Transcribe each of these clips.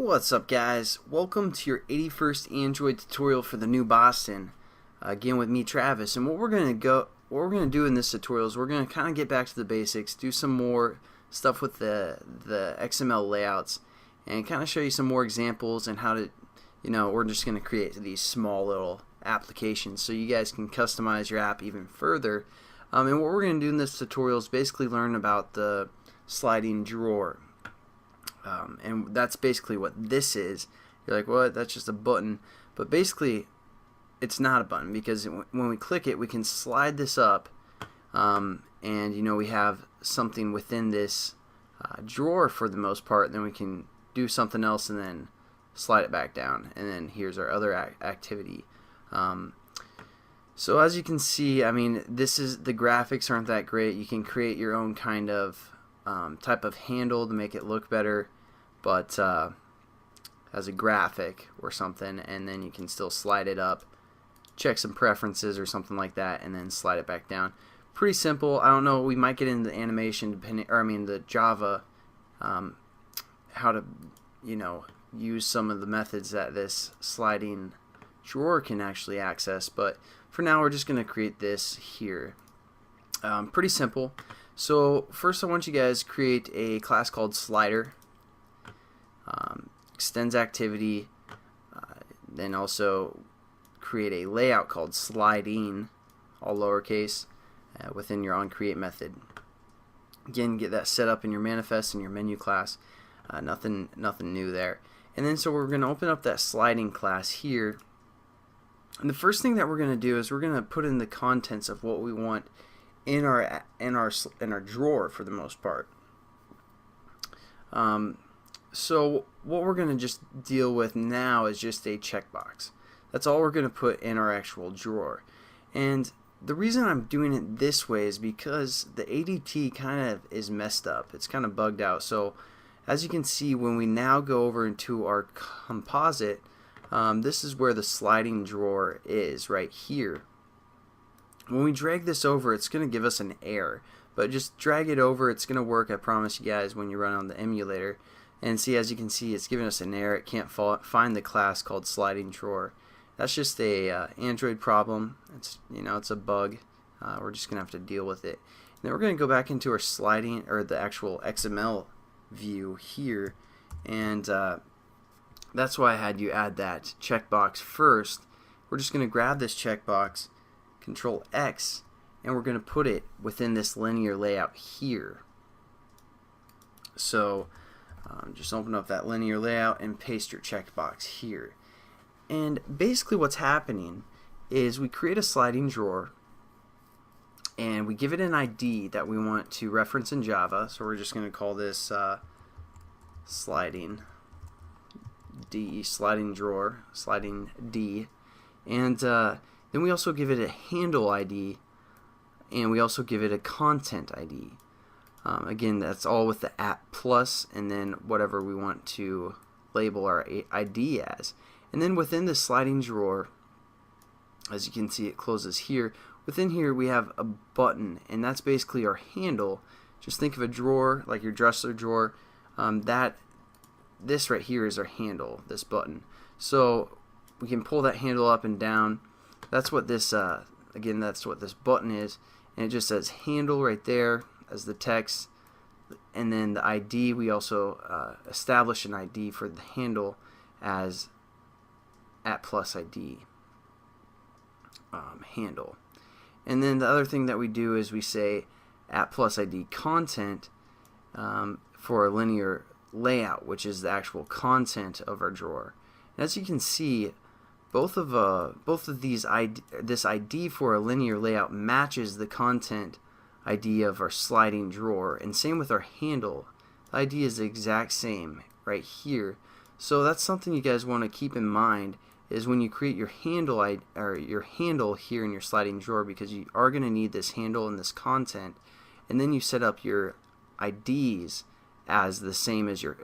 What's up, guys? Welcome to your 81st Android tutorial for the new Boston. Again with me, Travis, and what we're gonna do in this tutorial is we're gonna kind of get back to the basics, do some more stuff with the XML layouts, and kind of show you some more examples and how to, we're just gonna create these small little applications so you guys can customize your app even further. And what we're gonna do in this tutorial is basically learn about the sliding drawer. And that's basically what this is. You're like, what? That's just a button. But basically, it's not a button, because when we click it, we can slide this up, and we have something within this drawer for the most part. And then we can do something else and then slide it back down. And then here's our other activity. So as you can see, I mean, the graphics aren't that great. You can create your own kind of type of handle to make it look better, but as a graphic or something, and then you can still slide it up, check some preferences or something like that, and then slide it back down. Pretty simple. I don't know, we might get into animation the Java, how to use some of the methods that this sliding drawer can actually access, but for now we're just going to create this here. Pretty simple. So first I want you guys to create a class called slider, extends activity, then also create a layout called sliding, all lowercase, within your onCreate method. Again, get that set up in your manifest and your menu class. Nothing new there. And then so we're going to open up that sliding class here. And the first thing that we're going to do is we're going to put in the contents of what we want in our drawer for the most part. So what we're going to just deal with now is just a checkbox. That's all we're going to put in our actual drawer. And the reason I'm doing it this way is because the ADT kind of is messed up. It's kind of bugged out. So as you can see, when we now go over into our composite, this is where the sliding drawer is, right here. When we drag this over, it's going to give us an error, but just drag it over. It's going to work, I promise you guys, when you run on the emulator. And see, as you can see, it's giving us an error. It can't find the class called sliding drawer. That's just a Android problem. It's it's a bug. We're just going to have to deal with it. And then we're going to go back into our sliding, or the actual XML view here, and that's why I had you add that checkbox first. We're just going to grab this checkbox, Control X, and we're going to put it within this linear layout here. So just open up that linear layout and paste your checkbox here. And basically what's happening is we create a sliding drawer and we give it an ID that we want to reference in Java. So we're just going to call this sliding drawer, sliding D. And then we also give it a handle ID, and we also give it a content ID. Again, that's all with the app plus, and then whatever we want to label our ID as. And then within the sliding drawer, as you can see, it closes here. Within here we have a button, and that's basically our handle. Just think of a drawer like your dresser drawer. This right here is our handle, this button. So we can pull that handle up and down. That's what this again, that's what this button is, and it just says handle right there as the text. And then the ID, we also establish an ID for the handle as @ID handle. And then the other thing that we do is we say @ID content for a linear layout, which is the actual content of our drawer. And as you can see, both of these this ID for a linear layout matches the content ID of our sliding drawer, and same with our handle. The ID is the exact same right here. So that's something you guys want to keep in mind, is when you create your handle here in your sliding drawer, because you are going to need this handle and this content, and then you set up your IDs as the same as your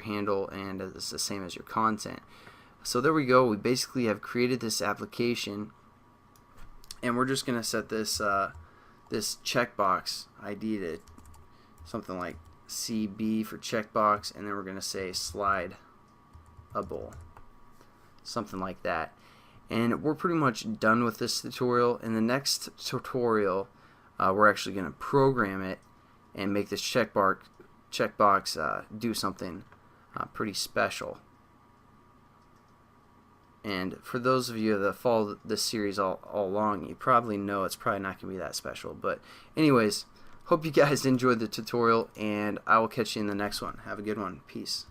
handle and as the same as your content. So there we go. We basically have created this application, and we're just going to set this this checkbox ID to something like CB for checkbox, and then we're going to say slide a bowl, something like that. And we're pretty much done with this tutorial. In the next tutorial, we're actually going to program it and make this checkbox do something pretty special. And for those of you that follow this series all along, you probably know it's probably not going to be that special. But anyways, hope you guys enjoyed the tutorial, and I will catch you in the next one. Have a good one. Peace.